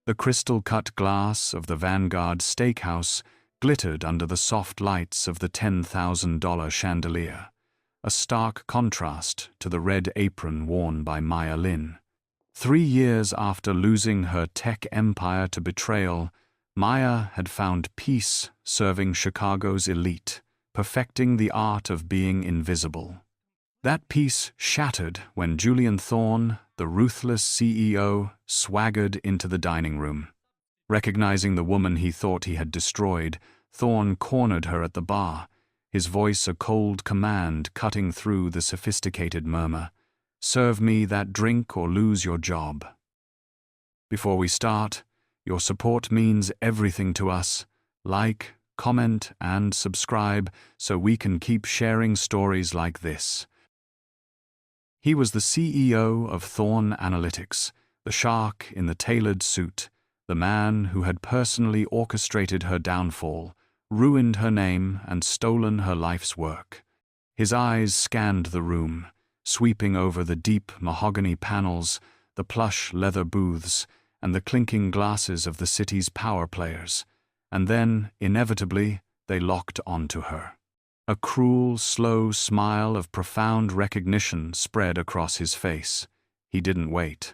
The crystal-cut glass of the Vanguard Steakhouse glittered under the soft lights of the $10,000 chandelier, a stark contrast to the red apron worn by Maya Lin. 3 years after losing her tech empire to betrayal, Maya had found peace serving Chicago's elite, perfecting the art of being invisible. That peace shattered when Julian Thorne, the ruthless CEO, swaggered into the dining room. Recognizing the woman he thought he had destroyed, Thorne cornered her at the bar, his voice a cold command cutting through the sophisticated murmur. "Serve me that drink or lose your job." "Before we start, your support means everything to us. Like, comment, and subscribe so we can keep sharing stories like this." He was the CEO of Thorne Analytics, the shark in the tailored suit, the man who had personally orchestrated her downfall, ruined her name, and stolen her life's work. His eyes scanned the room, sweeping over the deep mahogany panels, the plush leather booths, and the clinking glasses of the city's power players, and then, inevitably, they locked onto her. A cruel, slow smile of profound recognition spread across his face. He didn't wait.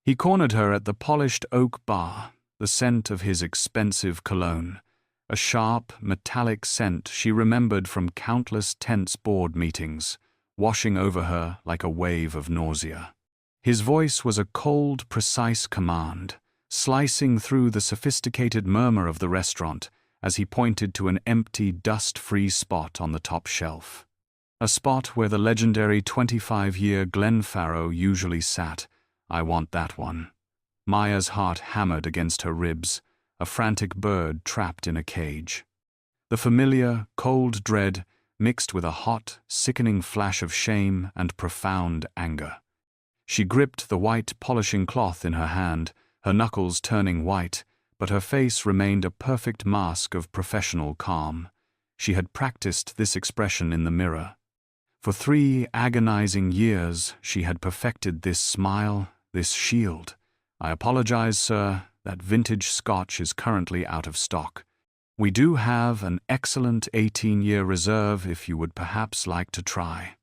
He cornered her at the polished oak bar, the scent of his expensive cologne, a sharp, metallic scent she remembered from countless tense board meetings, washing over her like a wave of nausea. His voice was a cold, precise command, slicing through the sophisticated murmur of the restaurant as he pointed to an empty, dust-free spot on the top shelf. A spot where the legendary 25-year Glenn Farrow usually sat. "I want that one." Maya's heart hammered against her ribs, a frantic bird trapped in a cage. The familiar, cold dread mixed with a hot, sickening flash of shame and profound anger. She gripped the white polishing cloth in her hand, her knuckles turning white, but her face remained a perfect mask of professional calm. She had practiced this expression in the mirror. For 3 agonizing years, she had perfected this smile, this shield. "I apologize, sir. That vintage scotch is currently out of stock. We do have an excellent 18-year reserve if you would perhaps like to try."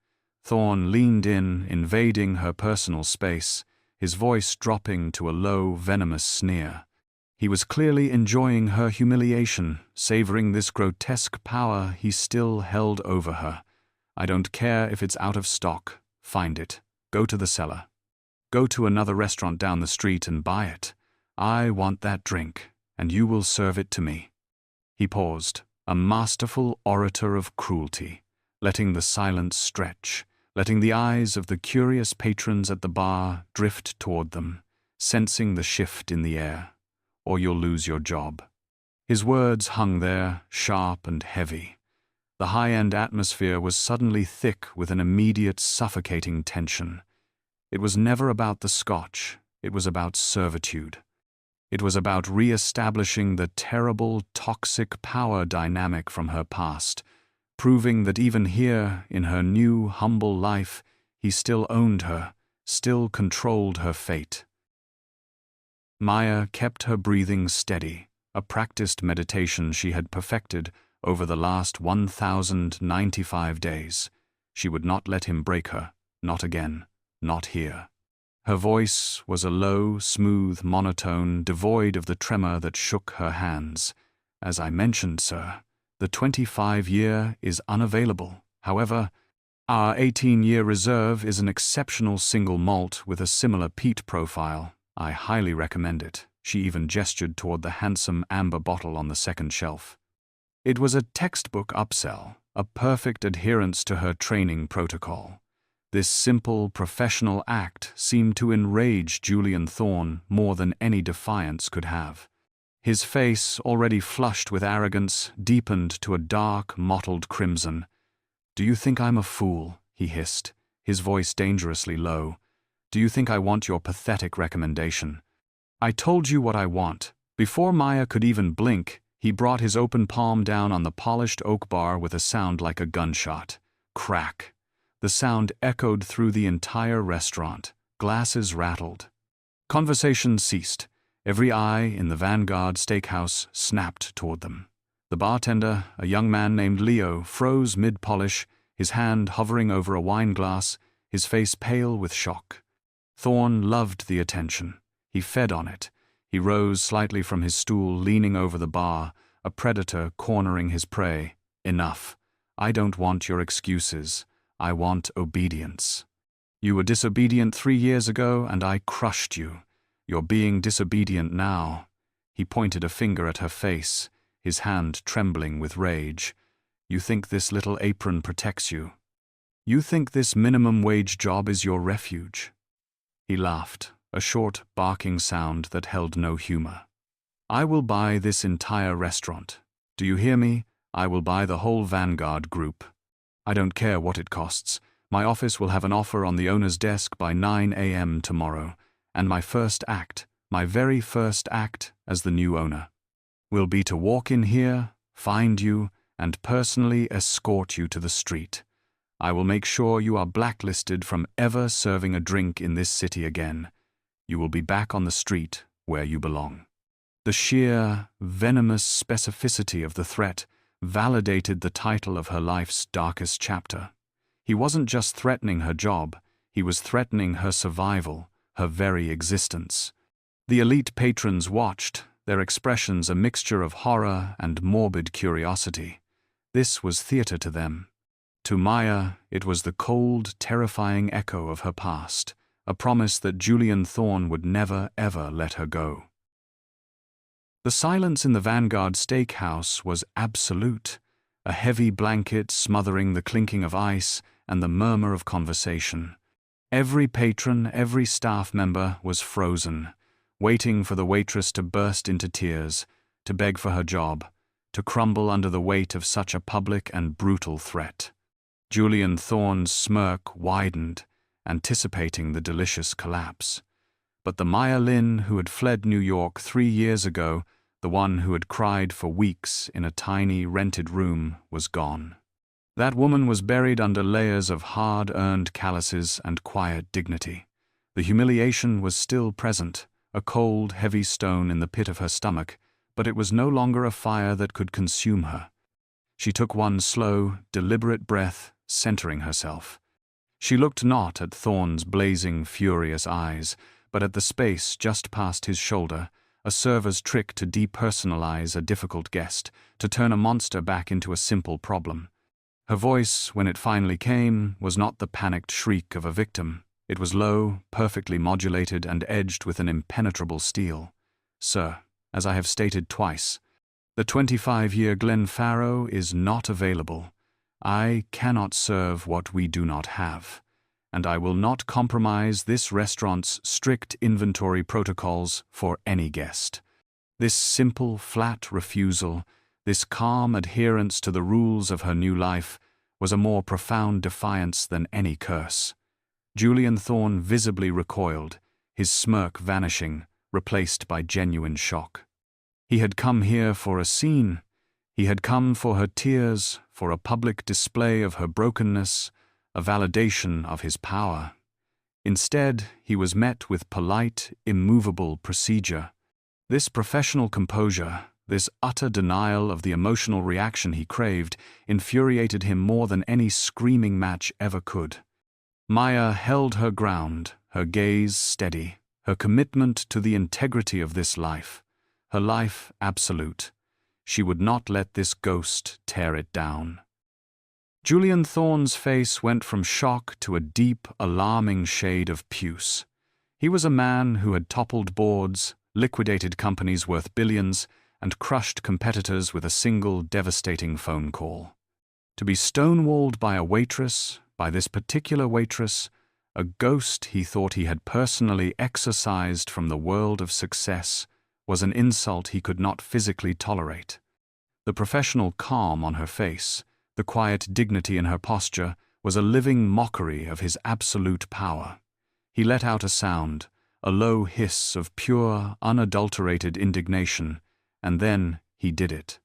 Thorne leaned in, invading her personal space, his voice dropping to a low, venomous sneer. He was clearly enjoying her humiliation, savoring this grotesque power he still held over her. "I don't care if it's out of stock. Find it. Go to the cellar. Go to another restaurant down the street and buy it. I want that drink, and you will serve it to me." He paused, a masterful orator of cruelty, letting the silence stretch, letting the eyes of the curious patrons at the bar drift toward them, sensing the shift in the air. "Or you'll lose your job." His words hung there, sharp and heavy. The high-end atmosphere was suddenly thick with an immediate, suffocating tension. It was never about the scotch, it was about servitude. It was about re-establishing the terrible, toxic power dynamic from her past, proving that even here, in her new, humble life, he still owned her, still controlled her fate. Maya kept her breathing steady, a practiced meditation she had perfected over the last 1,095 days. She would not let him break her, not again, not here. Her voice was a low, smooth monotone devoid of the tremor that shook her hands. "As I mentioned, sir, the 25-year is unavailable. However, our 18-year reserve is an exceptional single malt with a similar peat profile. I highly recommend it." She even gestured toward the handsome amber bottle on the second shelf. It was a textbook upsell, a perfect adherence to her training protocol. This simple, professional act seemed to enrage Julian Thorne more than any defiance could have. His face, already flushed with arrogance, deepened to a dark, mottled crimson. "Do you think I'm a fool?" he hissed, his voice dangerously low. "Do you think I want your pathetic recommendation? I told you what I want." Before Maya could even blink, he brought his open palm down on the polished oak bar with a sound like a gunshot. Crack. The sound echoed through the entire restaurant. Glasses rattled. Conversation ceased, Every eye in the Vanguard Steakhouse snapped toward them. The bartender, a young man named Leo, froze mid-polish, his hand hovering over a wine glass, his face pale with shock. Thorne loved the attention. He fed on it. He rose slightly from his stool, leaning over the bar, a predator cornering his prey. Enough. I don't want your excuses. I want obedience. You were disobedient 3 years ago, and I crushed you. You're being disobedient now. He pointed a finger at her face, his hand trembling with rage. You think this little apron protects you? You think this minimum wage job is your refuge? He laughed, a short, barking sound that held no humor. I will buy this entire restaurant. Do you hear me? I will buy the whole Vanguard group. I don't care what it costs. My office will have an offer on the owner's desk by 9 a.m. tomorrow, and my first act, my very first act as the new owner, will be to walk in here, find you, and personally escort you to the street. I will make sure you are blacklisted from ever serving a drink in this city again. You will be back on the street where you belong. The sheer, venomous specificity of the threat validated the title of her life's darkest chapter. He wasn't just threatening her job, he was threatening her survival, her very existence. The elite patrons watched, their expressions a mixture of horror and morbid curiosity. This was theater to them. To Maya, it was the cold, terrifying echo of her past, a promise that Julian Thorne would never, ever let her go. The silence in the Vanguard Steakhouse was absolute, a heavy blanket smothering the clinking of ice and the murmur of conversation. Every patron, every staff member was frozen, waiting for the waitress to burst into tears, to beg for her job, to crumble under the weight of such a public and brutal threat. Julian Thorne's smirk widened, anticipating the delicious collapse. But the Maya Lin who had fled New York 3 years ago, the one who had cried for weeks in a tiny, rented room, was gone. That woman was buried under layers of hard-earned calluses and quiet dignity. The humiliation was still present, a cold, heavy stone in the pit of her stomach, but it was no longer a fire that could consume her. She took one slow, deliberate breath, centering herself. She looked not at Thorne's blazing, furious eyes, but at the space just past his shoulder, a server's trick to depersonalize a difficult guest, to turn a monster back into a simple problem. Her voice, when it finally came, was not the panicked shriek of a victim. It was low, perfectly modulated, and edged with an impenetrable steel. Sir, as I have stated twice, the 25-year Glenn Farrow is not available. I cannot serve what we do not have, and I will not compromise this restaurant's strict inventory protocols for any guest. This simple, flat refusal, this calm adherence to the rules of her new life, was a more profound defiance than any curse. Julian Thorne visibly recoiled, his smirk vanishing, replaced by genuine shock. He had come here for a scene. He had come for her tears, for a public display of her brokenness, a validation of his power. Instead, he was met with polite, immovable procedure. This professional composure, this utter denial of the emotional reaction he craved, infuriated him more than any screaming match ever could. Maya held her ground, her gaze steady, her commitment to the integrity of this life, her life absolute. She would not let this ghost tear it down. Julian Thorne's face went from shock to a deep, alarming shade of puce. He was a man who had toppled boards, liquidated companies worth billions, and crushed competitors with a single devastating phone call. To be stonewalled by a waitress, by this particular waitress, a ghost he thought he had personally exorcised from the world of success, was an insult he could not physically tolerate. The professional calm on her face, the quiet dignity in her posture, was a living mockery of his absolute power. He let out a sound, a low hiss of pure, unadulterated indignation, and then he did it.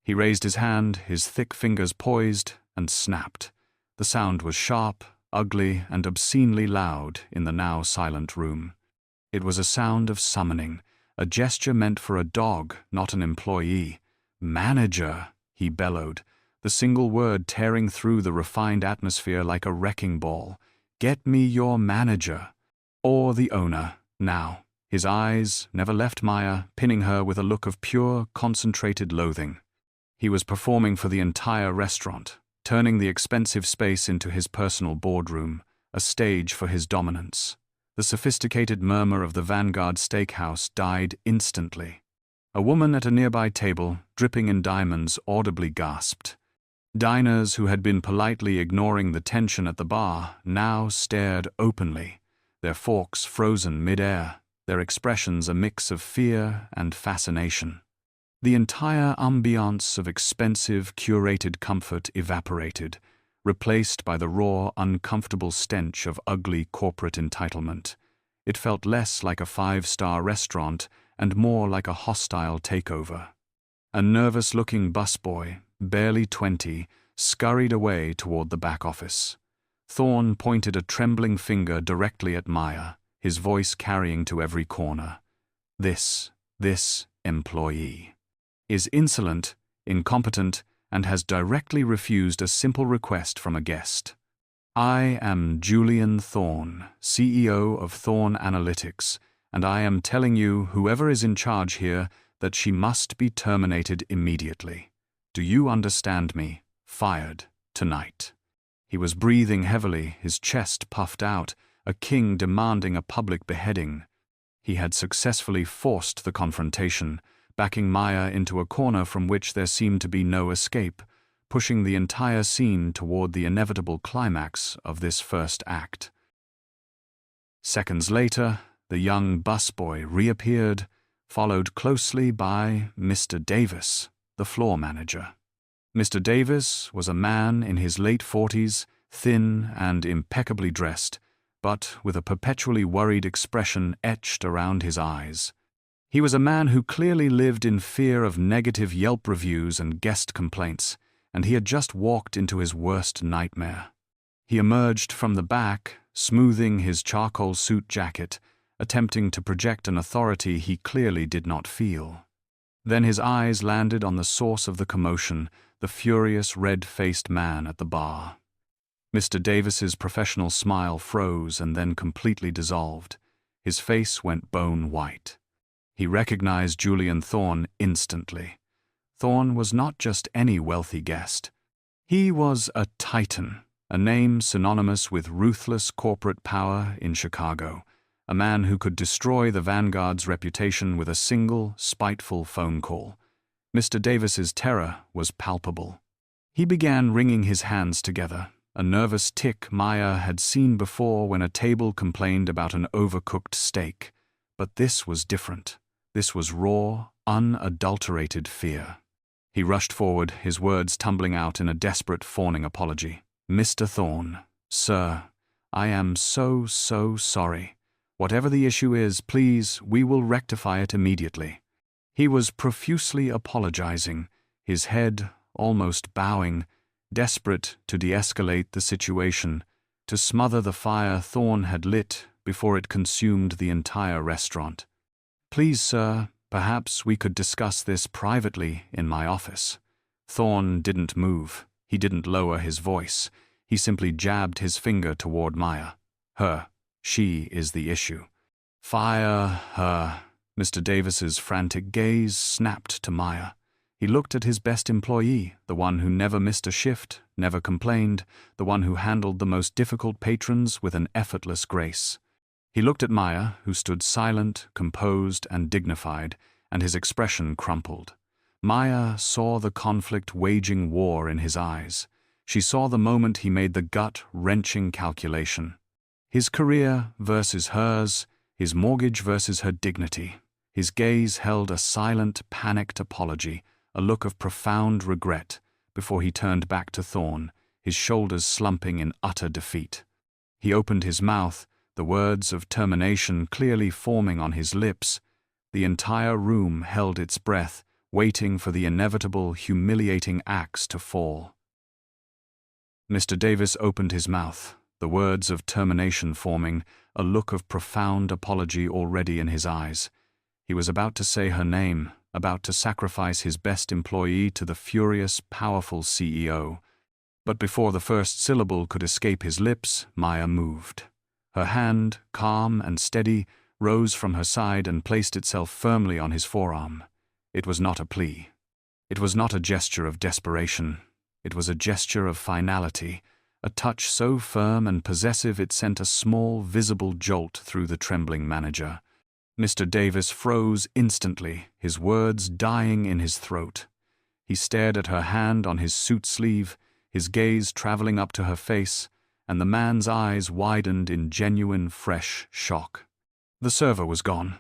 He raised his hand, his thick fingers poised, and snapped. The sound was sharp, ugly, and obscenely loud in the now silent room. It was a sound of summoning, a gesture meant for a dog, not an employee. "Manager," he bellowed, the single word tearing through the refined atmosphere like a wrecking ball. "Get me your manager." Or the owner, now. His eyes never left Maya, pinning her with a look of pure, concentrated loathing. He was performing for the entire restaurant, turning the expensive space into his personal boardroom, a stage for his dominance. The sophisticated murmur of the Vanguard Steakhouse died instantly. A woman at a nearby table, dripping in diamonds, audibly gasped. Diners who had been politely ignoring the tension at the bar now stared openly, their forks frozen mid-air, their expressions a mix of fear and fascination. The entire ambiance of expensive, curated comfort evaporated, replaced by the raw, uncomfortable stench of ugly corporate entitlement. It felt less like a five-star restaurant and more like a hostile takeover. A nervous-looking busboy, barely 20, scurried away toward the back office. Thorne pointed a trembling finger directly at Maya, his voice carrying to every corner. This employee is insolent, incompetent, and has directly refused a simple request from a guest. I am Julian Thorne, CEO of Thorne Analytics, and I am telling you, whoever is in charge here, that she must be terminated immediately. Do you understand me? Fired, tonight. He was breathing heavily, his chest puffed out, a king demanding a public beheading. He had successfully forced the confrontation, backing Maya into a corner from which there seemed to be no escape, pushing the entire scene toward the inevitable climax of this first act. Seconds later, the young busboy reappeared, followed closely by Mr. Davis, the floor manager. Mr. Davis was a man in his late 40s, thin and impeccably dressed, but with a perpetually worried expression etched around his eyes. He was a man who clearly lived in fear of negative Yelp reviews and guest complaints, and he had just walked into his worst nightmare. He emerged from the back, smoothing his charcoal suit jacket, attempting to project an authority he clearly did not feel. Then his eyes landed on the source of the commotion, the furious, red-faced man at the bar. Mr. Davis's professional smile froze and then completely dissolved. His face went bone white. He recognized Julian Thorne instantly. Thorne was not just any wealthy guest. He was a titan, a name synonymous with ruthless corporate power in Chicago, a man who could destroy the Vanguard's reputation with a single, spiteful phone call. Mr. Davis's terror was palpable. He began wringing his hands together, a nervous tic Maya had seen before when a table complained about an overcooked steak. But this was different. This was raw, unadulterated fear. He rushed forward, his words tumbling out in a desperate, fawning apology. "Mr. Thorne, sir, I am so sorry. Whatever the issue is, please, we will rectify it immediately." He was profusely apologizing, his head almost bowing, desperate to de-escalate the situation, to smother the fire Thorne had lit before it consumed the entire restaurant. "Please, sir, perhaps we could discuss this privately in my office." Thorne didn't move. He didn't lower his voice. He simply jabbed his finger toward Maya. She is the issue. "Fire her." Mr. Davis's frantic gaze snapped to Maya. He looked at his best employee, the one who never missed a shift, never complained, the one who handled the most difficult patrons with an effortless grace. He looked at Maya, who stood silent, composed, and dignified, and his expression crumpled. Maya saw the conflict waging war in his eyes. She saw the moment he made the gut-wrenching calculation. His career versus hers, his mortgage versus her dignity. His gaze held a silent, panicked apology, a look of profound regret, before he turned back to Thorne, his shoulders slumping in utter defeat. He opened his mouth, the words of termination clearly forming on his lips. The entire room held its breath, waiting for the inevitable, humiliating axe to fall. Mr. Davis opened his mouth, the words of termination forming, a look of profound apology already in his eyes. He was about to say her name, about to sacrifice his best employee to the furious, powerful CEO. But before the first syllable could escape his lips, Maya moved. Her hand, calm and steady, rose from her side and placed itself firmly on his forearm. It was not a plea. It was not a gesture of desperation. It was a gesture of finality, a touch so firm and possessive it sent a small, visible jolt through the trembling manager. Mr. Davis froze instantly, his words dying in his throat. He stared at her hand on his suit sleeve, his gaze traveling up to her face, and the man's eyes widened in genuine, fresh shock. The server was gone.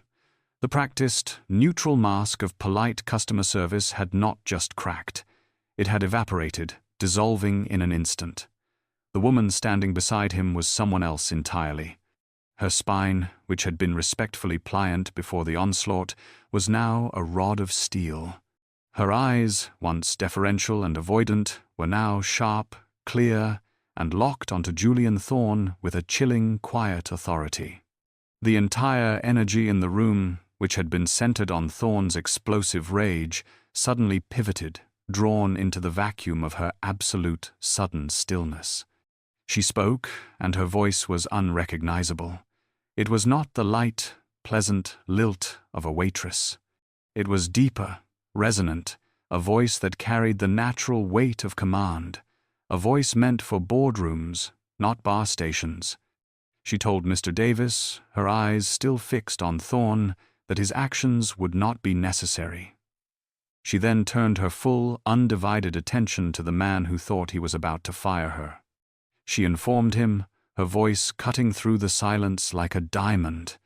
The practiced, neutral mask of polite customer service had not just cracked. It had evaporated, dissolving in an instant. The woman standing beside him was someone else entirely. Her spine, which had been respectfully pliant before the onslaught, was now a rod of steel. Her eyes, once deferential and avoidant, were now sharp, clear, and locked onto Julian Thorne with a chilling, quiet authority. The entire energy in the room, which had been centered on Thorne's explosive rage, suddenly pivoted, drawn into the vacuum of her absolute, sudden stillness. She spoke, and her voice was unrecognizable. It was not the light, pleasant lilt of a waitress. It was deeper, resonant, a voice that carried the natural weight of command, a voice meant for boardrooms, not bar stations. She told Mr. Davis, her eyes still fixed on Thorne, that his actions would not be necessary. She then turned her full, undivided attention to the man who thought he was about to fire her. She informed him, her voice cutting through the silence like a diamond,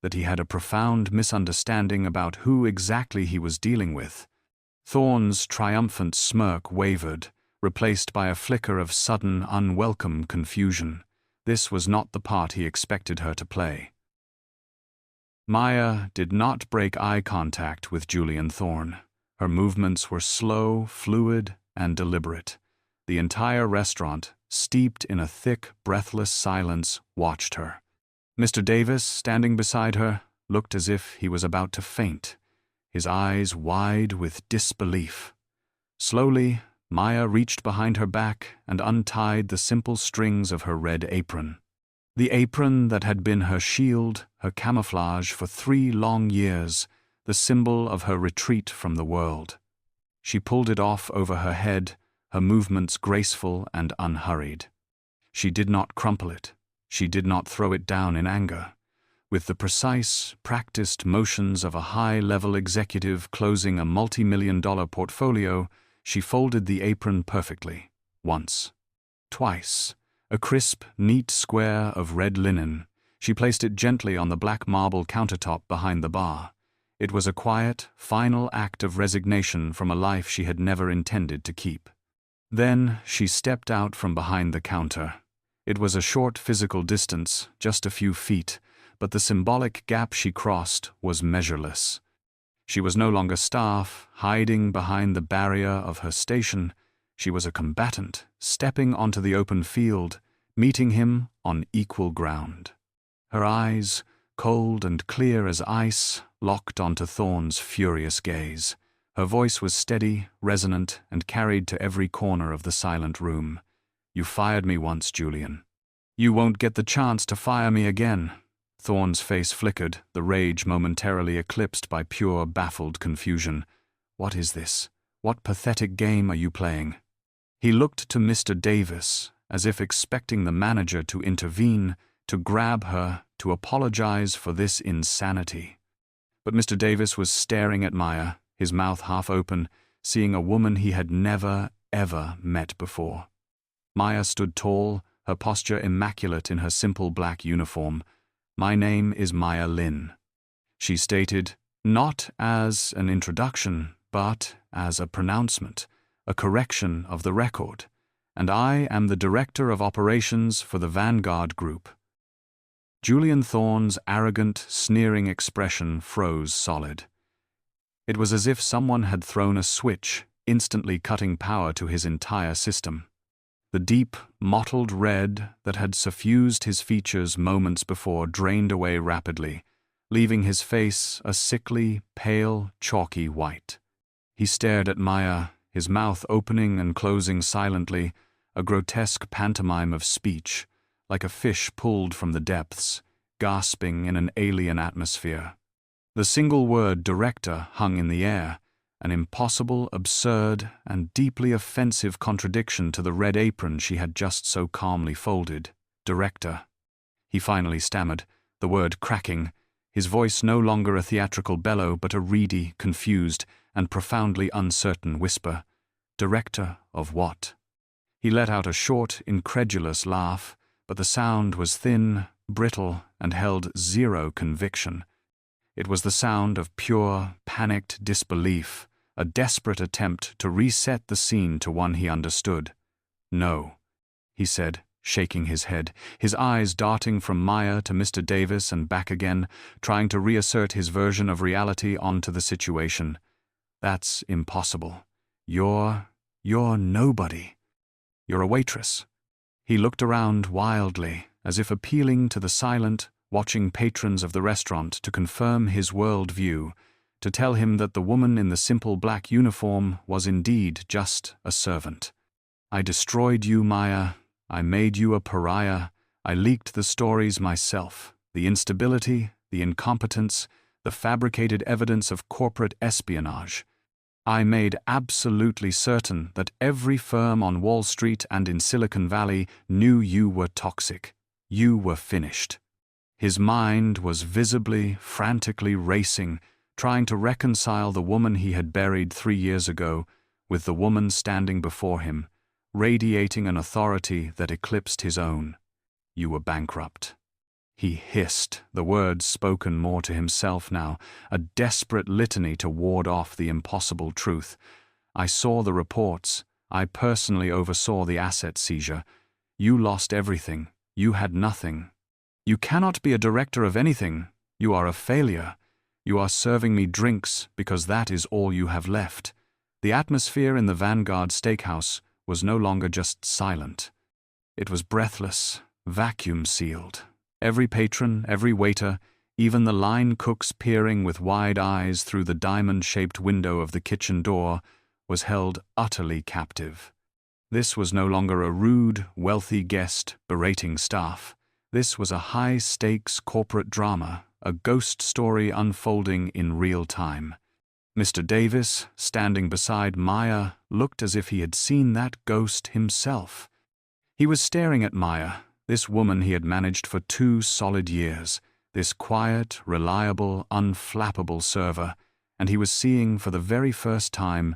that he had a profound misunderstanding about who exactly he was dealing with. Thorne's triumphant smirk wavered, replaced by a flicker of sudden, unwelcome confusion. This was not the part he expected her to play. Maya did not break eye contact with Julian Thorne. Her movements were slow, fluid, and deliberate. The entire restaurant, steeped in a thick, breathless silence, watched her. Mr. Davis, standing beside her, looked as if he was about to faint, his eyes wide with disbelief. Slowly, Maya reached behind her back and untied the simple strings of her red apron. The apron that had been her shield, her camouflage for 3 long years, the symbol of her retreat from the world. She pulled it off over her head, her movements graceful and unhurried. She did not crumple it. She did not throw it down in anger. With the precise, practiced motions of a high-level executive closing a multi-million-dollar portfolio, she folded the apron perfectly. Once. Twice. A crisp, neat square of red linen. She placed it gently on the black marble countertop behind the bar. It was a quiet, final act of resignation from a life she had never intended to keep. Then she stepped out from behind the counter. It was a short physical distance, just a few feet, but the symbolic gap she crossed was measureless. She was no longer staff, hiding behind the barrier of her station. She was a combatant, stepping onto the open field, meeting him on equal ground. Her eyes, cold and clear as ice, locked onto Thorne's furious gaze. Her voice was steady, resonant, and carried to every corner of the silent room. "You fired me once, Julian. You won't get the chance to fire me again." Thorne's face flickered, the rage momentarily eclipsed by pure, baffled confusion. "What is this? What pathetic game are you playing?" He looked to Mr. Davis, as if expecting the manager to intervene, to grab her, to apologize for this insanity. But Mr. Davis was staring at Maya, his mouth half open, seeing a woman he had never, ever met before. Maya stood tall, her posture immaculate in her simple black uniform. "My name is Maya Lin," she stated, not as an introduction, but as a pronouncement, a correction of the record, "and I am the Director of Operations for the Vanguard Group." Julian Thorne's arrogant, sneering expression froze solid. It was as if someone had thrown a switch, instantly cutting power to his entire system. The deep, mottled red that had suffused his features moments before drained away rapidly, leaving his face a sickly, pale, chalky white. He stared at Maya, his mouth opening and closing silently, a grotesque pantomime of speech, like a fish pulled from the depths, gasping in an alien atmosphere. The single word director hung in the air, an impossible, absurd, and deeply offensive contradiction to the red apron she had just so calmly folded. Director. He finally stammered, the word cracking, his voice no longer a theatrical bellow but a reedy, confused, and profoundly uncertain whisper. Director of what? He let out a short, incredulous laugh, but the sound was thin, brittle, and held zero conviction. It was the sound of pure, panicked disbelief, a desperate attempt to reset the scene to one he understood. No, he said, shaking his head, his eyes darting from Maya to Mr. Davis and back again, trying to reassert his version of reality onto the situation. That's impossible. You're nobody. You're a waitress. He looked around wildly, as if appealing to the silent, watching patrons of the restaurant to confirm his world view, to tell him that the woman in the simple black uniform was indeed just a servant. I destroyed you, Maya. I made you a pariah. I leaked the stories myself, the instability, the incompetence, the fabricated evidence of corporate espionage. I made absolutely certain that every firm on Wall Street and in Silicon Valley knew you were toxic. You were finished. His mind was visibly, frantically racing, trying to reconcile the woman he had buried 3 years ago with the woman standing before him, radiating an authority that eclipsed his own. You were bankrupt. He hissed, the words spoken more to himself now, a desperate litany to ward off the impossible truth. I saw the reports. I personally oversaw the asset seizure. You lost everything. You had nothing. You cannot be a director of anything. You are a failure. You are serving me drinks because that is all you have left. The atmosphere in the Vanguard Steakhouse was no longer just silent. It was breathless, vacuum-sealed. Every patron, every waiter, even the line cooks peering with wide eyes through the diamond-shaped window of the kitchen door, was held utterly captive. This was no longer a rude, wealthy guest berating staff. This was a high-stakes corporate drama, a ghost story unfolding in real time. Mr. Davis, standing beside Maya, looked as if he had seen that ghost himself. He was staring at Maya, this woman he had managed for 2 solid years, this quiet, reliable, unflappable server, and he was seeing for the very first time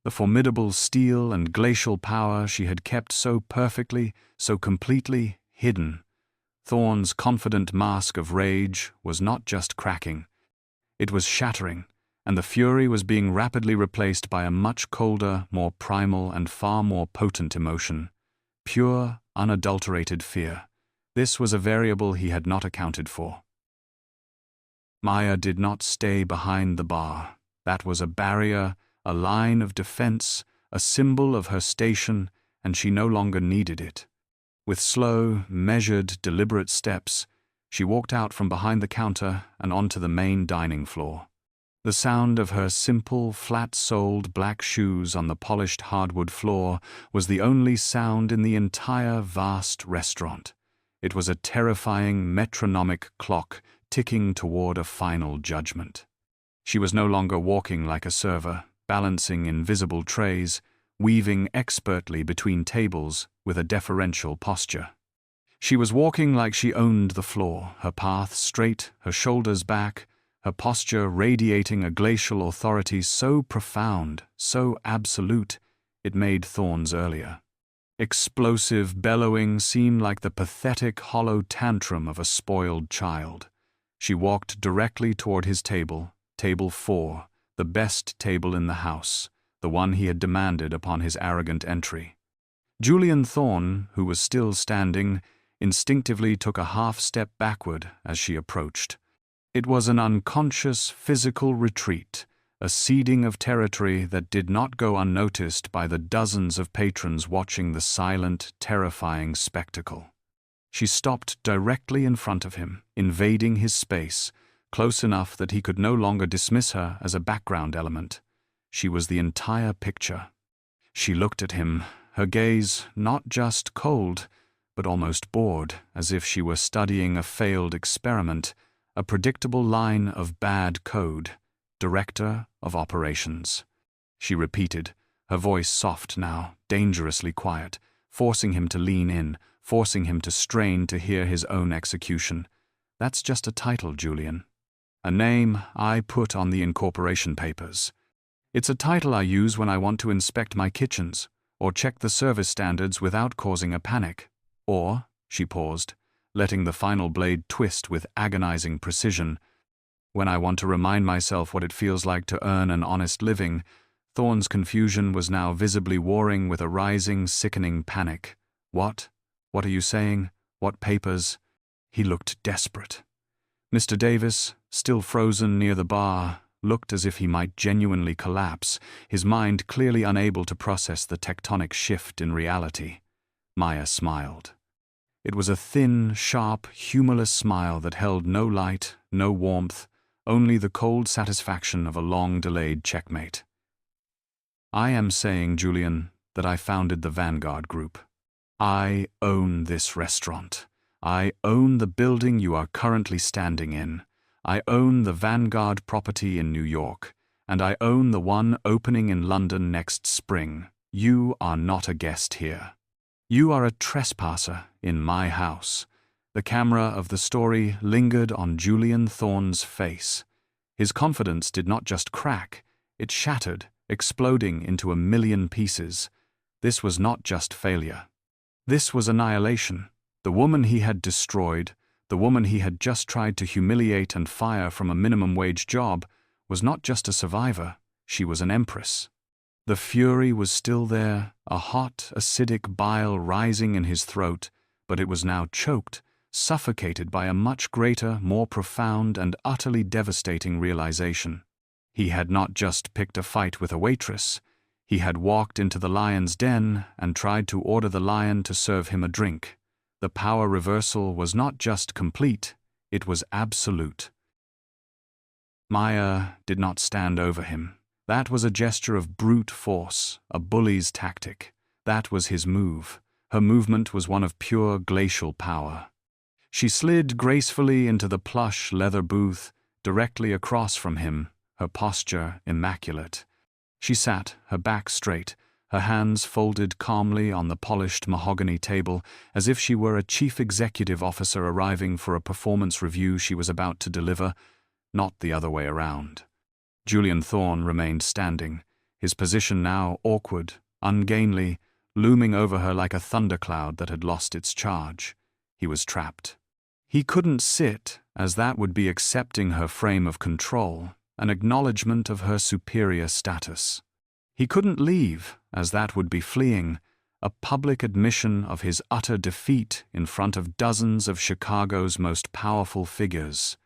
the formidable steel and glacial power she had kept so perfectly, so completely hidden. Thorne's confident mask of rage was not just cracking. It was shattering, and the fury was being rapidly replaced by a much colder, more primal and far more potent emotion. Pure, unadulterated fear. This was a variable he had not accounted for. Maya did not stay behind the bar. That was a barrier, a line of defense, a symbol of her station, and she no longer needed it. With slow, measured, deliberate steps, she walked out from behind the counter and onto the main dining floor. The sound of her simple, flat-soled black shoes on the polished hardwood floor was the only sound in the entire vast restaurant. It was a terrifying metronomic clock ticking toward a final judgment. She was no longer walking like a server, balancing invisible trays, weaving expertly between tables with a deferential posture. She was walking like she owned the floor, her path straight, her shoulders back, her posture radiating a glacial authority so profound, so absolute, it made Thorne's earlier explosive bellowing seem like the pathetic, hollow tantrum of a spoiled child. She walked directly toward his table, table 4, the best table in the house, the one he had demanded upon his arrogant entry. Julian Thorne, who was still standing, instinctively took a half-step backward as she approached. It was an unconscious physical retreat, a ceding of territory that did not go unnoticed by the dozens of patrons watching the silent, terrifying spectacle. She stopped directly in front of him, invading his space, close enough that he could no longer dismiss her as a background element. She was the entire picture. She looked at him, her gaze not just cold, but almost bored, as if she were studying a failed experiment, a predictable line of bad code. Director of Operations. She repeated, her voice soft now, dangerously quiet, forcing him to lean in, forcing him to strain to hear his own execution. That's just a title, Julian. A name I put on the incorporation papers. It's a title I use when I want to inspect my kitchens, or check the service standards without causing a panic. Or, she paused, letting the final blade twist with agonizing precision, when I want to remind myself what it feels like to earn an honest living. Thorne's confusion was now visibly warring with a rising, sickening panic. What? What are you saying? What papers? He looked desperate. Mr. Davis, still frozen near the bar, looked as if he might genuinely collapse, his mind clearly unable to process the tectonic shift in reality. Maya smiled. It was a thin, sharp, humorless smile that held no light, no warmth, only the cold satisfaction of a long-delayed checkmate. I am saying, Julian, that I founded the Vanguard Group. I own this restaurant. I own the building you are currently standing in. I own the Vanguard property in New York, and I own the one opening in London next spring. You are not a guest here. You are a trespasser in my house. The camera of the story lingered on Julian Thorne's face. His confidence did not just crack, it shattered, exploding into a million pieces. This was not just failure. This was annihilation. The woman he had destroyed, the woman he had just tried to humiliate and fire from a minimum-wage job, was not just a survivor, she was an empress. The fury was still there, a hot, acidic bile rising in his throat, but it was now choked, suffocated by a much greater, more profound and utterly devastating realization. He had not just picked a fight with a waitress. He had walked into the lion's den and tried to order the lion to serve him a drink. The power reversal was not just complete, it was absolute. Maya did not stand over him. That was a gesture of brute force, a bully's tactic. That was his move. Her movement was one of pure glacial power. She slid gracefully into the plush leather booth, directly across from him, her posture immaculate. She sat, her back straight, her hands folded calmly on the polished mahogany table, as if she were a chief executive officer arriving for a performance review she was about to deliver, not the other way around. Julian Thorne remained standing, his position now awkward, ungainly, looming over her like a thundercloud that had lost its charge. He was trapped. He couldn't sit, as that would be accepting her frame of control, an acknowledgement of her superior status. He couldn't leave, as that would be fleeing, a public admission of his utter defeat in front of dozens of Chicago's most powerful figures.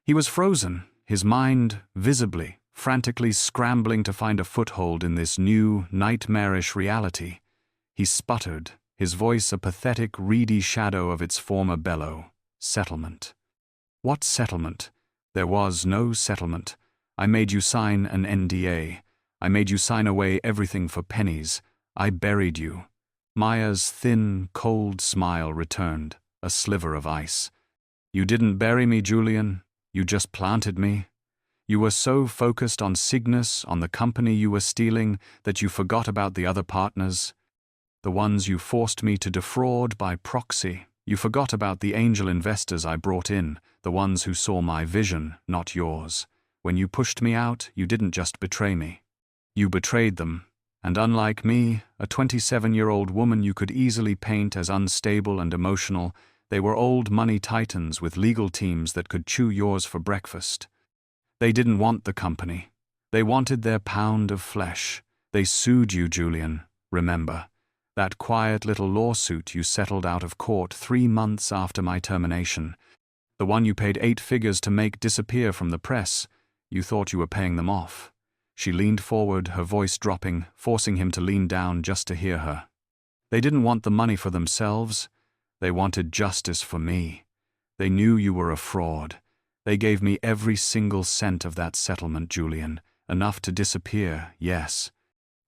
He was frozen, his mind visibly, frantically scrambling to find a foothold in this new, nightmarish reality. He sputtered, his voice a pathetic, reedy shadow of its former bellow. Settlement. What settlement? There was no settlement. I made you sign an NDA. I made you sign away everything for pennies. I buried you. Maya's thin, cold smile returned, a sliver of ice. You didn't bury me, Julian. You just planted me. You were so focused on Cygnus, on the company you were stealing, that you forgot about the other partners. The ones you forced me to defraud by proxy. You forgot about the angel investors I brought in, the ones who saw my vision, not yours. When you pushed me out, you didn't just betray me. You betrayed them, and unlike me, a 27-year-old woman you could easily paint as unstable and emotional, they were old money titans with legal teams that could chew yours for breakfast. They didn't want the company. They wanted their pound of flesh. They sued you, Julian, remember. That quiet little lawsuit you settled out of court 3 months after my termination. The one you paid 8 figures to make disappear from the press. You thought you were paying them off. She leaned forward, her voice dropping, forcing him to lean down just to hear her. They didn't want the money for themselves. They wanted justice for me. They knew you were a fraud. They gave me every single cent of that settlement, Julian. Enough to disappear, yes.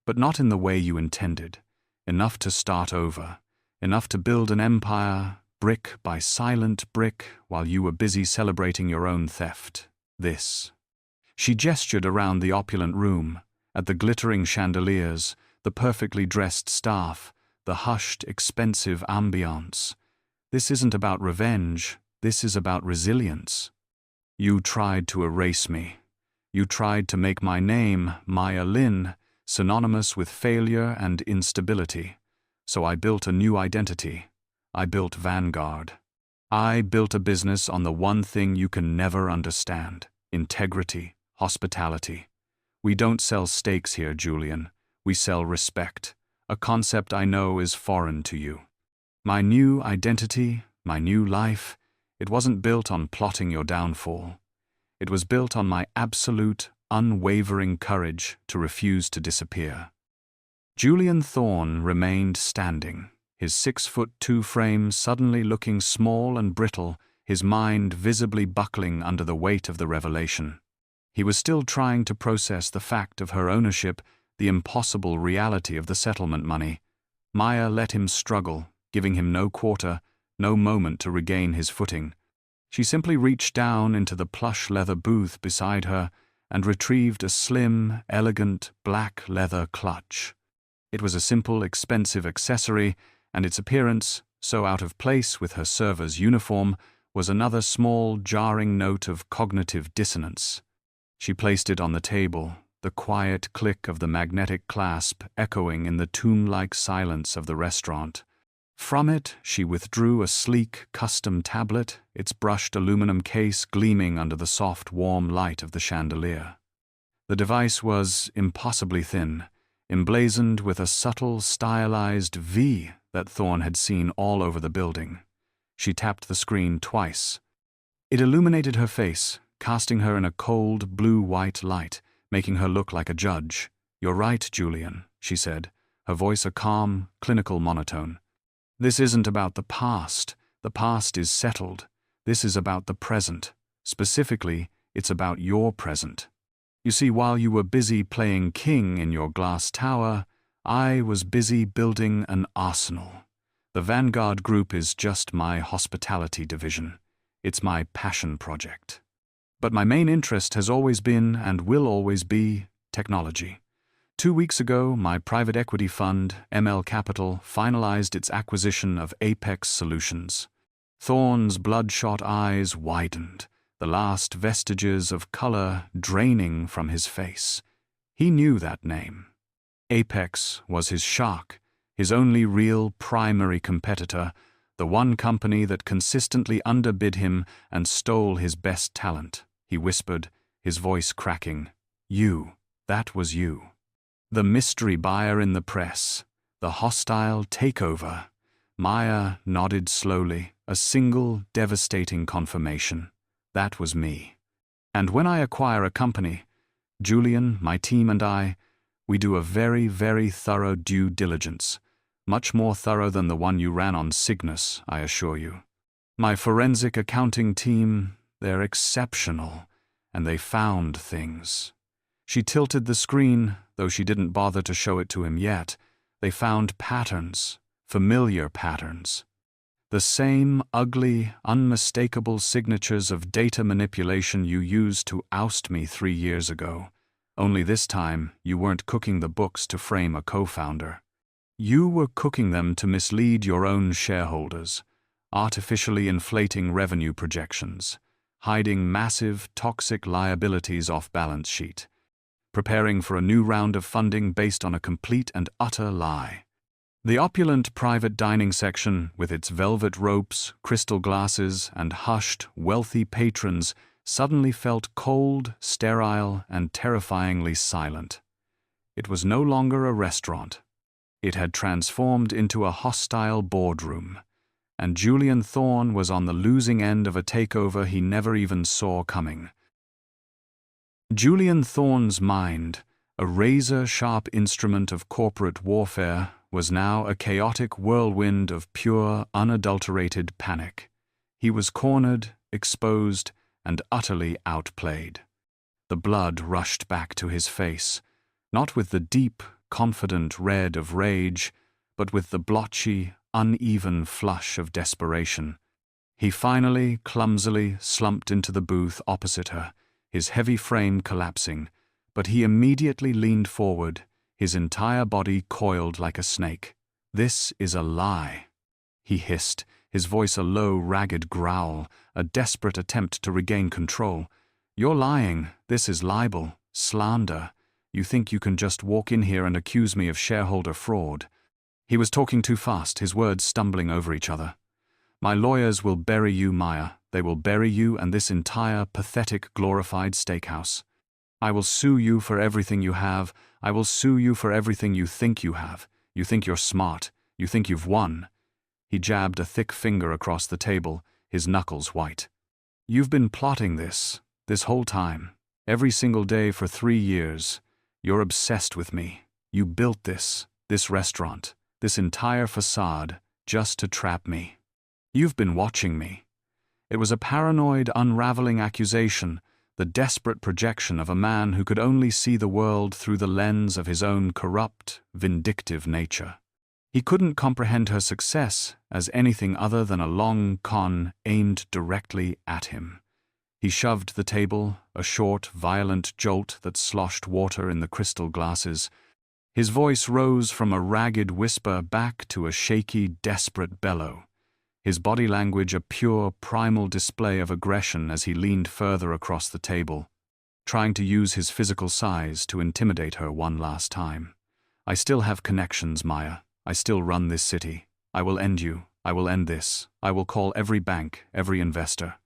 But not in the way you intended. Enough to start over. Enough to build an empire, brick by silent brick, while you were busy celebrating your own theft. This. She gestured around the opulent room, at the glittering chandeliers, the perfectly dressed staff, the hushed, expensive ambiance. This isn't about revenge, this is about resilience. You tried to erase me. You tried to make my name, Maya Lin, synonymous with failure and instability. So I built a new identity. I built Vanguard. I built a business on the one thing you can never understand: integrity, hospitality. We don't sell steaks here, Julian. We sell respect, a concept I know is foreign to you. My new identity, my new life, it wasn't built on plotting your downfall. It was built on my absolute, unwavering courage to refuse to disappear. Julian Thorne remained standing, his 6'2" frame suddenly looking small and brittle, his mind visibly buckling under the weight of the revelation. He was still trying to process the fact of her ownership, the impossible reality of the settlement money. Maya let him struggle, giving him no quarter, no moment to regain his footing. She simply reached down into the plush leather booth beside her and retrieved a slim, elegant, black leather clutch. It was a simple, expensive accessory, and its appearance, so out of place with her server's uniform, was another small, jarring note of cognitive dissonance. She placed it on the table, the quiet click of the magnetic clasp echoing in the tomb-like silence of the restaurant. From it, she withdrew a sleek, custom tablet, its brushed aluminum case gleaming under the soft, warm light of the chandelier. The device was impossibly thin, emblazoned with a subtle, stylized V that Thorne had seen all over the building. She tapped the screen twice. It illuminated her face, casting her in a cold, blue-white light, making her look like a judge. "You're right, Julian," she said, her voice a calm, clinical monotone. "This isn't about the past. The past is settled. This is about the present. Specifically, it's about your present. You see, while you were busy playing king in your glass tower, I was busy building an arsenal. The Vanguard Group is just my hospitality division. It's my passion project. But my main interest has always been, and will always be, technology. 2 weeks ago, my private equity fund, ML Capital, finalized its acquisition of Apex Solutions." Thorne's bloodshot eyes widened, the last vestiges of color draining from his face. He knew that name. Apex was his shark, his only real primary competitor, the one company that consistently underbid him and stole his best talent. He whispered, his voice cracking, "You, that was you. The mystery buyer in the press, the hostile takeover." Maya nodded slowly, a single devastating confirmation. That was me. And when I acquire a company, Julian, my team and I, we do a very, very thorough due diligence. Much more thorough than the one you ran on Cygnus, I assure you. My forensic accounting team, they're exceptional, and they found things. She tilted the screen, though she didn't bother to show it to him yet. They found patterns, familiar patterns. The same ugly, unmistakable signatures of data manipulation you used to oust me 3 years ago. Only this time, you weren't cooking the books to frame a co-founder. You were cooking them to mislead your own shareholders, artificially inflating revenue projections, hiding massive, toxic liabilities off balance sheet, preparing for a new round of funding based on a complete and utter lie. The opulent private dining section, with its velvet ropes, crystal glasses, and hushed, wealthy patrons, suddenly felt cold, sterile, and terrifyingly silent. It was no longer a restaurant. It had transformed into a hostile boardroom, and Julian Thorne was on the losing end of a takeover he never even saw coming. Julian Thorne's mind, a razor-sharp instrument of corporate warfare, was now a chaotic whirlwind of pure, unadulterated panic. He was cornered, exposed, and utterly outplayed. The blood rushed back to his face, not with the deep, confident red of rage, but with the blotchy, uneven flush of desperation. He finally, clumsily slumped into the booth opposite her, his heavy frame collapsing, but he immediately leaned forward, his entire body coiled like a snake. "This is a lie," he hissed, his voice a low, ragged growl, a desperate attempt to regain control. "You're lying. This is libel, slander. You think you can just walk in here and accuse me of shareholder fraud." He was talking too fast, his words stumbling over each other. "My lawyers will bury you, Maya. They will bury you and this entire, pathetic, glorified steakhouse. I will sue you for everything you have. I will sue you for everything you think you have. You think you're smart. You think you've won." He jabbed a thick finger across the table, his knuckles white. "You've been plotting this whole time. Every single day for 3 years. You're obsessed with me. You built this restaurant, this entire facade, just to trap me. You've been watching me." It was a paranoid, unraveling accusation, the desperate projection of a man who could only see the world through the lens of his own corrupt, vindictive nature. He couldn't comprehend her success as anything other than a long con aimed directly at him. He shoved the table, a short, violent jolt that sloshed water in the crystal glasses. His voice rose from a ragged whisper back to a shaky, desperate bellow. His body language a pure, primal display of aggression as he leaned further across the table, trying to use his physical size to intimidate her one last time. "I still have connections, Maya. I still run this city. I will end you. I will end this. I will call every bank, every investor.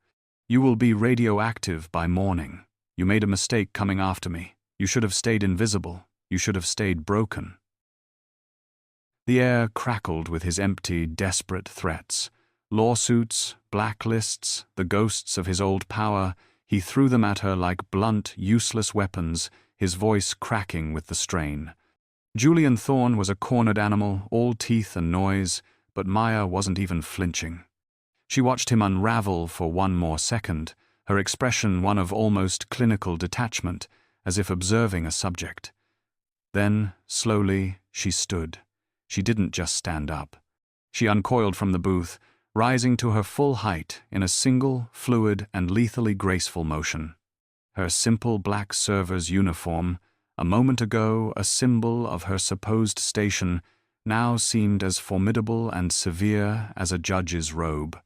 You will be radioactive by morning. You made a mistake coming after me. You should have stayed invisible. You should have stayed broken." The air crackled with his empty, desperate threats. Lawsuits, blacklists, the ghosts of his old power, he threw them at her like blunt, useless weapons, his voice cracking with the strain. Julian Thorne was a cornered animal, all teeth and noise, but Maya wasn't even flinching. She watched him unravel for one more second, her expression one of almost clinical detachment, as if observing a subject. Then, slowly, she stood. She didn't just stand up. She uncoiled from the booth, rising to her full height in a single, fluid, and lethally graceful motion. Her simple black server's uniform, a moment ago a symbol of her supposed station, now seemed as formidable and severe as a judge's robe.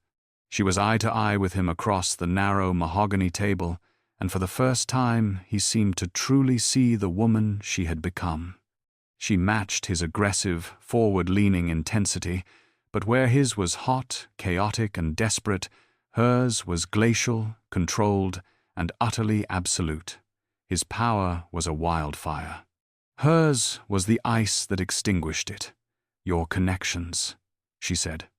She was eye to eye with him across the narrow mahogany table, and for the first time he seemed to truly see the woman she had become. She matched his aggressive, forward-leaning intensity, but where his was hot, chaotic, and desperate, hers was glacial, controlled, and utterly absolute. His power was a wildfire. Hers was the ice that extinguished it. "Your connections," she said,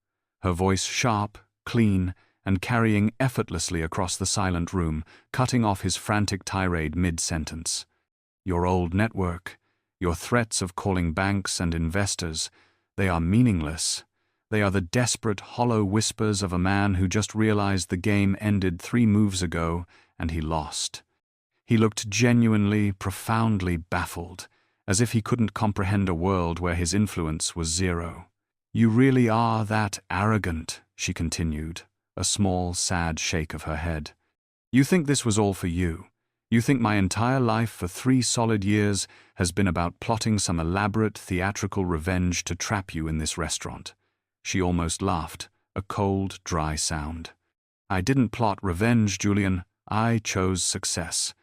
her voice sharp, clean, and carrying effortlessly across the silent room, cutting off his frantic tirade mid-sentence. "Your old network, your threats of calling banks and investors, they are meaningless. They are the desperate, hollow whispers of a man who just realized the game ended 3 moves ago and he lost." He looked genuinely, profoundly baffled, as if he couldn't comprehend a world where his influence was zero. "You really are that arrogant," she continued, a small, sad shake of her head. "You think this was all for you. You think my entire life for 3 solid years has been about plotting some elaborate theatrical revenge to trap you in this restaurant." She almost laughed, a cold, dry sound. "I didn't plot revenge, Julian. I chose success.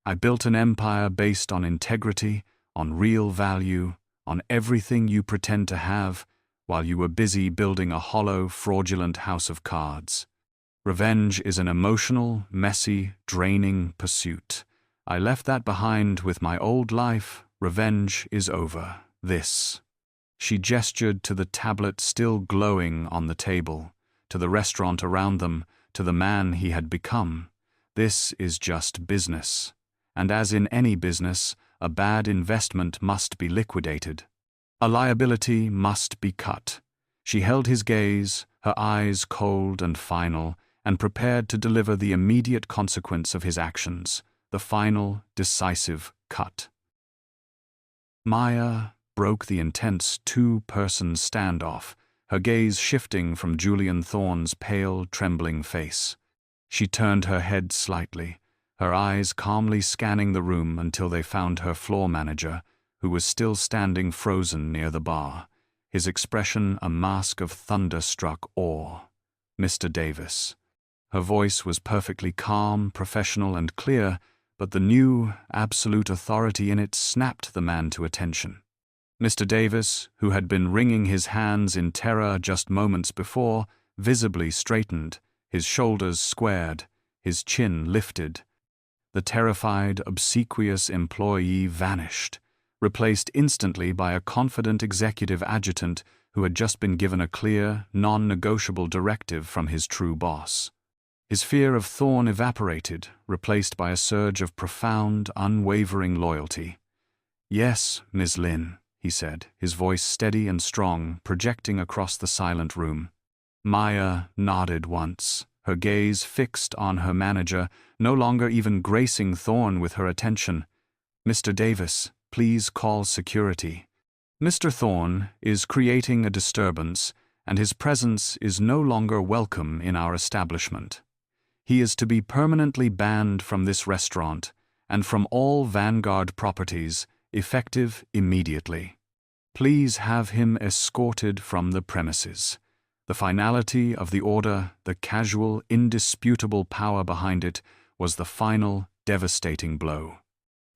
I built an empire based on integrity, on real value, on everything you pretend to have, while you were busy building a hollow, fraudulent house of cards. Revenge is an emotional, messy, draining pursuit. I left that behind with my old life. Revenge is over. This." She gestured to the tablet still glowing on the table, to the restaurant around them, to the man he had become. "This is just business. And as in any business, a bad investment must be liquidated. A liability must be cut." She held his gaze, her eyes cold and final, and prepared to deliver the immediate consequence of his actions, the final, decisive cut. Maya broke the intense two-person standoff, her gaze shifting from Julian Thorne's pale, trembling face. She turned her head slightly, her eyes calmly scanning the room until they found her floor manager, who was still standing frozen near the bar, his expression a mask of thunderstruck awe. Mr. Davis. Her voice was perfectly calm, professional, and clear, but the new, absolute authority in it snapped the man to attention. Mr. Davis, who had been wringing his hands in terror just moments before, visibly straightened, his shoulders squared, his chin lifted. The terrified, obsequious employee vanished, replaced instantly by a confident executive adjutant who had just been given a clear, non-negotiable directive from his true boss. His fear of Thorne evaporated, replaced by a surge of profound, unwavering loyalty. "Yes, Ms. Lin," he said, his voice steady and strong, projecting across the silent room. Maya nodded once, her gaze fixed on her manager, no longer even gracing Thorne with her attention. "Mr. Davis, please call security. Mr. Thorne is creating a disturbance, and his presence is no longer welcome in our establishment. He is to be permanently banned from this restaurant and from all Vanguard properties, effective immediately. Please have him escorted from the premises." The finality of the order, the casual, indisputable power behind it, was the final, devastating blow.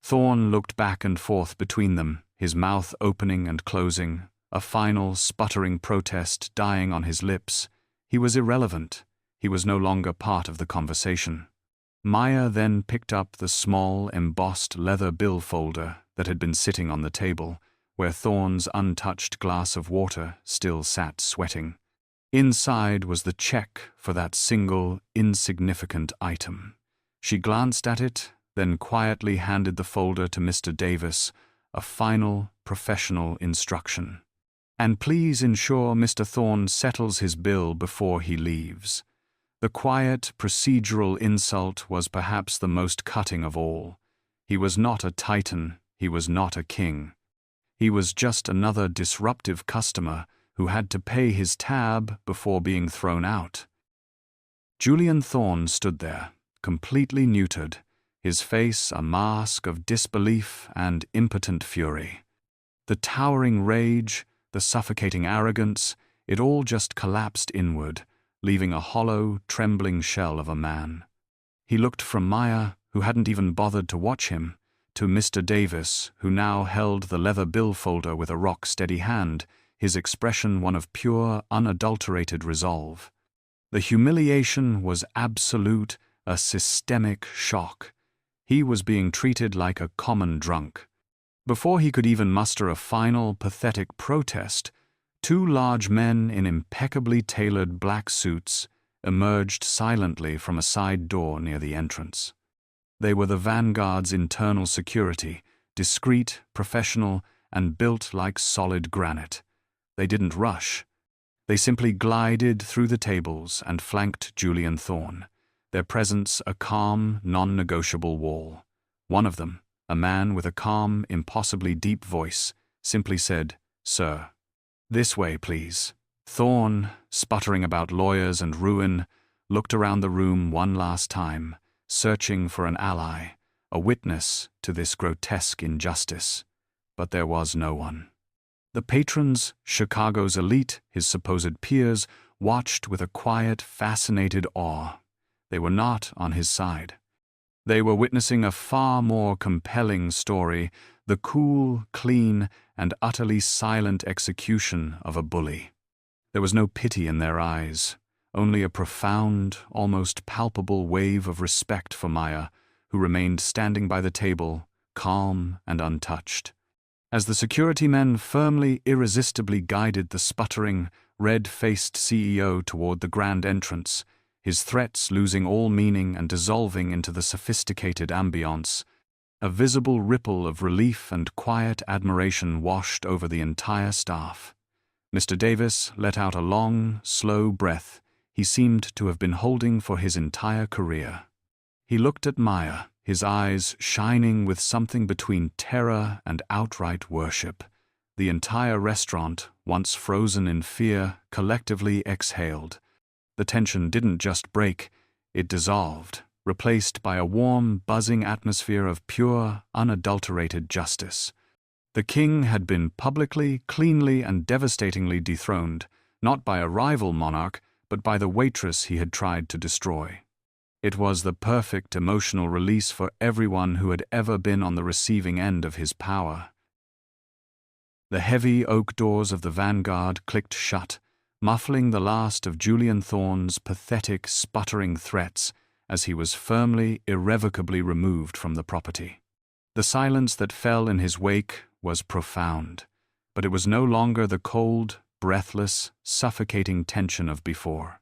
Thorne looked back and forth between them, his mouth opening and closing, a final, sputtering protest dying on his lips. He was irrelevant. He was no longer part of the conversation. Maya then picked up the small, embossed leather bill folder that had been sitting on the table, where Thorne's untouched glass of water still sat sweating. Inside was the check for that single, insignificant item. She glanced at it, then quietly handed the folder to Mr. Davis, a final, professional instruction. "And please ensure Mr. Thorne settles his bill before he leaves." The quiet, procedural insult was perhaps the most cutting of all. He was not a titan, he was not a king. He was just another disruptive customer who had to pay his tab before being thrown out. Julian Thorne stood there, completely neutered, his face a mask of disbelief and impotent fury. The towering rage, the suffocating arrogance, it all just collapsed inward, leaving a hollow, trembling shell of a man. He looked from Maya, who hadn't even bothered to watch him, to Mr. Davis, who now held the leather bill folder with a rock-steady hand, his expression one of pure, unadulterated resolve. The humiliation was absolute, a systemic shock. He was being treated like a common drunk. Before he could even muster a final, pathetic protest, two large men in impeccably tailored black suits emerged silently from a side door near the entrance. They were the Vanguard's internal security, discreet, professional, and built like solid granite. They didn't rush. They simply glided through the tables and flanked Julian Thorne, their presence a calm, non-negotiable wall. One of them, a man with a calm, impossibly deep voice, simply said, "Sir." "This way, please." Thorne, sputtering about lawyers and ruin, looked around the room one last time, searching for an ally, a witness to this grotesque injustice. But there was no one. The patrons, Chicago's elite, his supposed peers, watched with a quiet, fascinated awe. They were not on his side. They were witnessing a far more compelling story, the cool, clean, and utterly silent execution of a bully. There was no pity in their eyes, only a profound, almost palpable wave of respect for Maya, who remained standing by the table, calm and untouched. As the security men firmly, irresistibly guided the sputtering, red-faced CEO toward the grand entrance, his threats losing all meaning and dissolving into the sophisticated ambiance, a visible ripple of relief and quiet admiration washed over the entire staff. Mr. Davis let out a long, slow breath, he seemed to have been holding for his entire career. He looked at Maya, his eyes shining with something between terror and outright worship. The entire restaurant, once frozen in fear, collectively exhaled. The tension didn't just break, it dissolved, replaced by a warm, buzzing atmosphere of pure, unadulterated justice. The king had been publicly, cleanly, and devastatingly dethroned, not by a rival monarch, but by the waitress he had tried to destroy. It was the perfect emotional release for everyone who had ever been on the receiving end of his power. The heavy oak doors of the Vanguard clicked shut, muffling the last of Julian Thorne's pathetic, sputtering threats as he was firmly, irrevocably removed from the property. The silence that fell in his wake was profound, but it was no longer the cold, breathless, suffocating tension of before.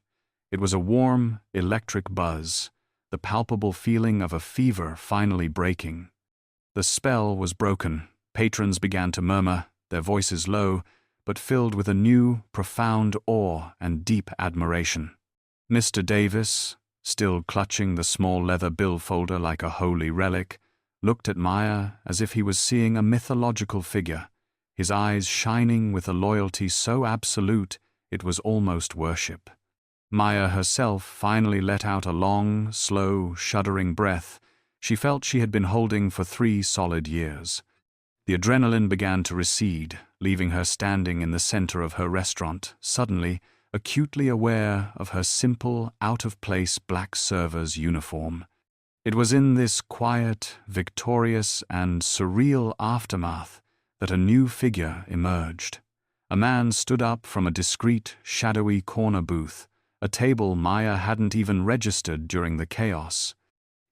It was a warm, electric buzz, the palpable feeling of a fever finally breaking. The spell was broken. Patrons began to murmur, their voices low, but filled with a new, profound awe and deep admiration. Mr. Davis, still clutching the small leather bill folder like a holy relic, looked at Maya as if he was seeing a mythological figure, his eyes shining with a loyalty so absolute it was almost worship. Maya herself finally let out a long, slow, shuddering breath she felt she had been holding for 3 solid years. The adrenaline began to recede, leaving her standing in the center of her restaurant, suddenly, acutely aware of her simple, out-of-place black server's uniform. It was in this quiet, victorious, and surreal aftermath that a new figure emerged. A man stood up from a discreet, shadowy corner booth, a table Maya hadn't even registered during the chaos.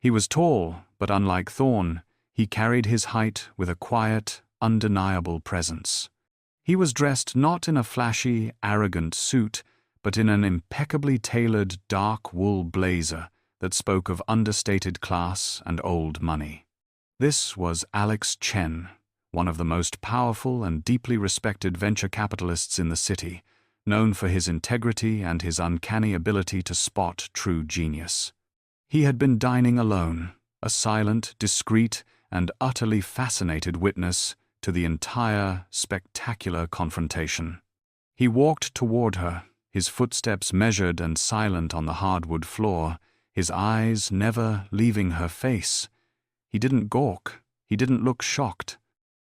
He was tall, but unlike Thorne, he carried his height with a quiet, undeniable presence. He was dressed not in a flashy, arrogant suit, but in an impeccably tailored dark wool blazer that spoke of understated class and old money. This was Alex Chen, one of the most powerful and deeply respected venture capitalists in the city, known for his integrity and his uncanny ability to spot true genius. He had been dining alone, a silent, discreet, and utterly fascinated witness to the entire, spectacular confrontation. He walked toward her, his footsteps measured and silent on the hardwood floor, his eyes never leaving her face. He didn't gawk, he didn't look shocked.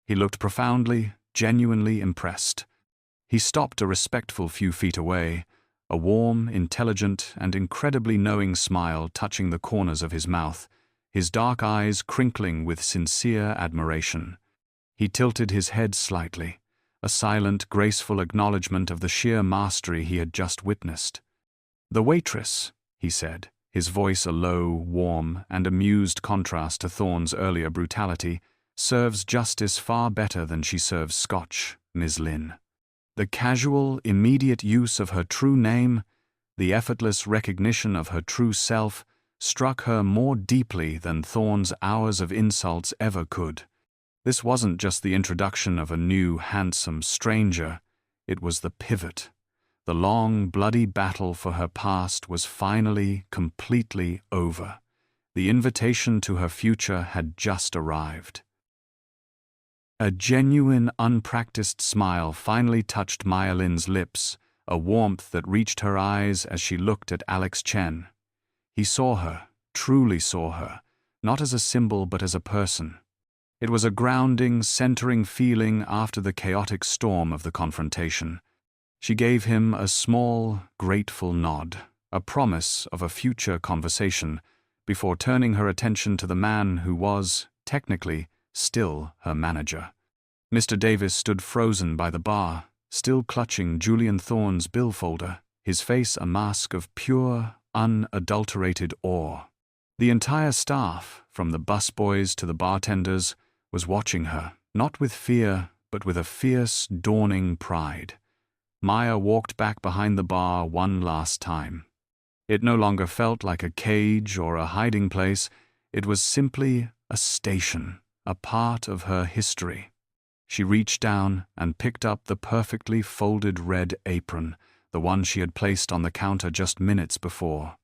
He looked profoundly, genuinely impressed. He stopped a respectful few feet away, a warm, intelligent, and incredibly knowing smile touching the corners of his mouth, his dark eyes crinkling with sincere admiration. He tilted his head slightly, a silent, graceful acknowledgement of the sheer mastery he had just witnessed. "The waitress," he said, his voice a low, warm, and amused contrast to Thorne's earlier brutality, "serves justice far better than she serves scotch, Ms. Lynn." The casual, immediate use of her true name, the effortless recognition of her true self, struck her more deeply than Thorne's hours of insults ever could. This wasn't just the introduction of a new, handsome stranger, it was the pivot. The long, bloody battle for her past was finally, completely over. The invitation to her future had just arrived. A genuine, unpracticed smile finally touched Maya Lin's lips, a warmth that reached her eyes as she looked at Alex Chen. He saw her, truly saw her, not as a symbol but as a person. It was a grounding, centering feeling after the chaotic storm of the confrontation. She gave him a small, grateful nod, a promise of a future conversation, before turning her attention to the man who was, technically, still her manager. Mr. Davis stood frozen by the bar, still clutching Julian Thorne's bill folder, his face a mask of pure, unadulterated awe. The entire staff, from the busboys to the bartenders, was watching her, not with fear, but with a fierce, dawning pride. Maya walked back behind the bar one last time. It no longer felt like a cage or a hiding place, it was simply a station, a part of her history. She reached down and picked up the perfectly folded red apron, the one she had placed on the counter just minutes before.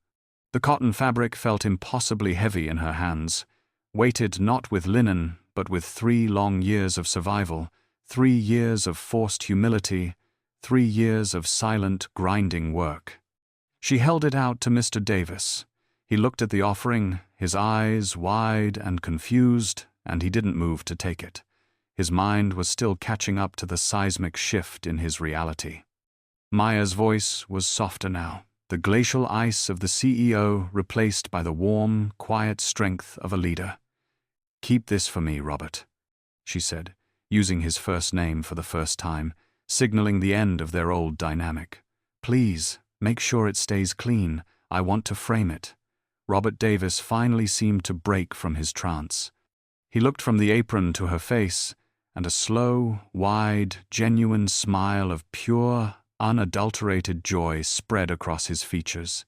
The cotton fabric felt impossibly heavy in her hands, weighted not with linen, but with 3 long years of survival, 3 years of forced humility, 3 years of silent, grinding work. She held it out to Mr. Davis. He looked at the offering, his eyes wide and confused, and he didn't move to take it. His mind was still catching up to the seismic shift in his reality. Maya's voice was softer now, the glacial ice of the CEO replaced by the warm, quiet strength of a leader. "Keep this for me, Robert," she said, using his first name for the first time, signaling the end of their old dynamic. "Please, make sure it stays clean. I want to frame it." Robert Davis finally seemed to break from his trance. He looked from the apron to her face, and a slow, wide, genuine smile of pure, unadulterated joy spread across his features.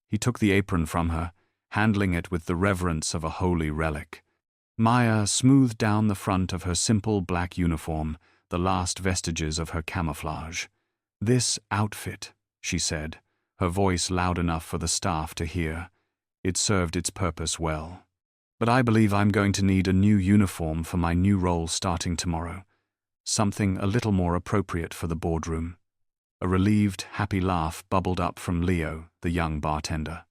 He took the apron from her, handling it with the reverence of a holy relic. Maya smoothed down the front of her simple black uniform, the last vestiges of her camouflage. "This outfit," she said, her voice loud enough for the staff to hear. It served its purpose well. "But I believe I'm going to need a new uniform for my new role starting tomorrow. Something a little more appropriate for the boardroom." A relieved, happy laugh bubbled up from Leo, the young bartender.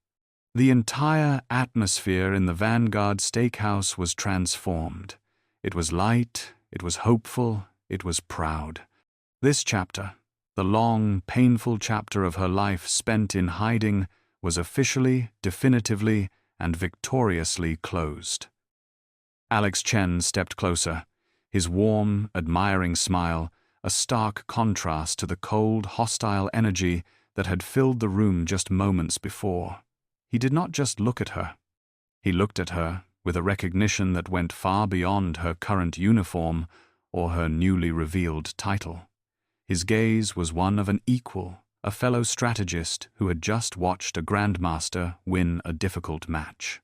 The entire atmosphere in the Vanguard Steakhouse was transformed. It was light, it was hopeful, it was proud. This chapter, the long, painful chapter of her life spent in hiding, was officially, definitively, and victoriously closed. Alex Chen stepped closer, his warm, admiring smile a stark contrast to the cold, hostile energy that had filled the room just moments before. He did not just look at her. He looked at her with a recognition that went far beyond her current uniform or her newly revealed title. His gaze was one of an equal, a fellow strategist who had just watched a grandmaster win a difficult match.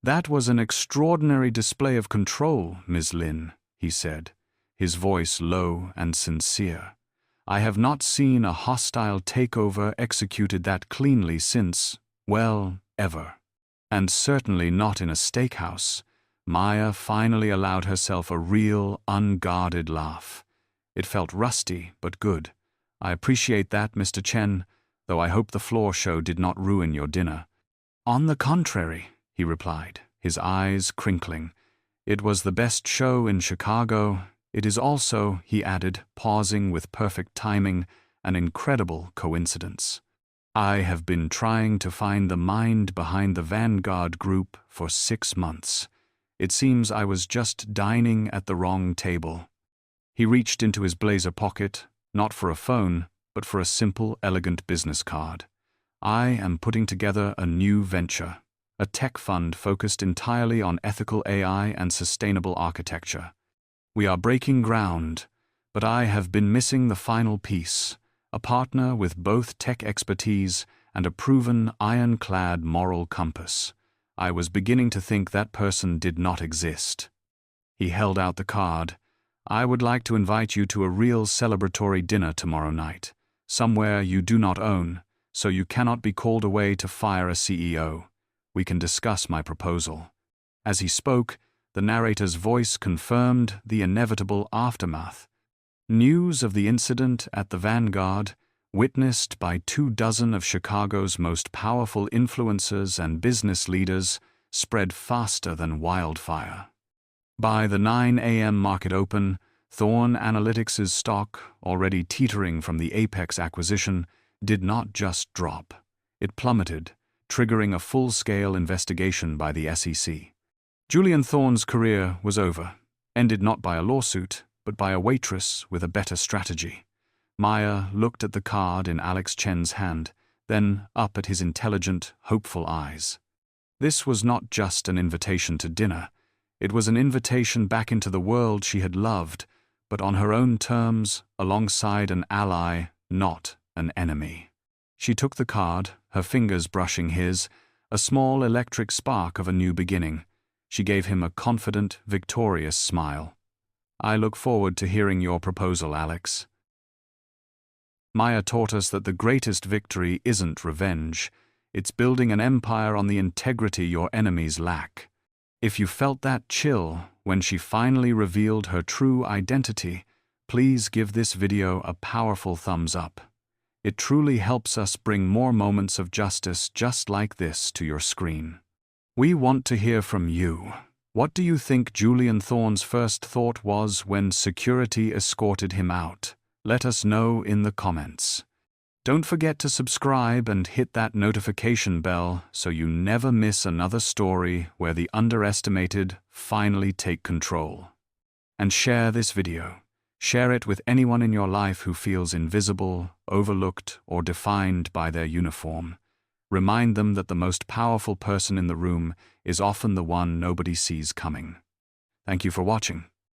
"That was an extraordinary display of control, Ms. Lin," he said, his voice low and sincere. "I have not seen a hostile takeover executed that cleanly since, well, ever. And certainly not in a steakhouse." Maya finally allowed herself a real, unguarded laugh. It felt rusty, but good. "I appreciate that, Mr. Chen, though I hope the floor show did not ruin your dinner." "On the contrary," he replied, his eyes crinkling. "It was the best show in Chicago. It is also," he added, pausing with perfect timing, "an incredible coincidence. I have been trying to find the mind behind the Vanguard Group for 6 months. It seems I was just dining at the wrong table." He reached into his blazer pocket, not for a phone, but for a simple, elegant business card. "I am putting together a new venture, a tech fund focused entirely on ethical AI and sustainable architecture. We are breaking ground, but I have been missing the final piece, a partner with both tech expertise and a proven ironclad moral compass. I was beginning to think that person did not exist." He held out the card. "I would like to invite you to a real celebratory dinner tomorrow night, somewhere you do not own, so you cannot be called away to fire a CEO. We can discuss my proposal." As he spoke, the narrator's voice confirmed the inevitable aftermath. News of the incident at the Vanguard, witnessed by 24 of Chicago's most powerful influencers and business leaders, spread faster than wildfire. By the 9 a.m. market open, Thorne Analytics' stock, already teetering from the Apex acquisition, did not just drop. It plummeted, triggering a full-scale investigation by the SEC. Julian Thorne's career was over, ended not by a lawsuit, but by a waitress with a better strategy. Maya looked at the card in Alex Chen's hand, then up at his intelligent, hopeful eyes. This was not just an invitation to dinner. It was an invitation back into the world she had loved, but on her own terms, alongside an ally, not an enemy. She took the card, her fingers brushing his, a small electric spark of a new beginning. She gave him a confident, victorious smile. "I look forward to hearing your proposal, Alex." Maya taught us that the greatest victory isn't revenge, it's building an empire on the integrity your enemies lack. If you felt that chill when she finally revealed her true identity, please give this video a powerful thumbs up. It truly helps us bring more moments of justice just like this to your screen. We want to hear from you. What do you think Julian Thorne's first thought was when security escorted him out? Let us know in the comments. Don't forget to subscribe and hit that notification bell so you never miss another story where the underestimated finally take control. And share this video. Share it with anyone in your life who feels invisible, overlooked, or defined by their uniform. Remind them that the most powerful person in the room is often the one nobody sees coming. Thank you for watching.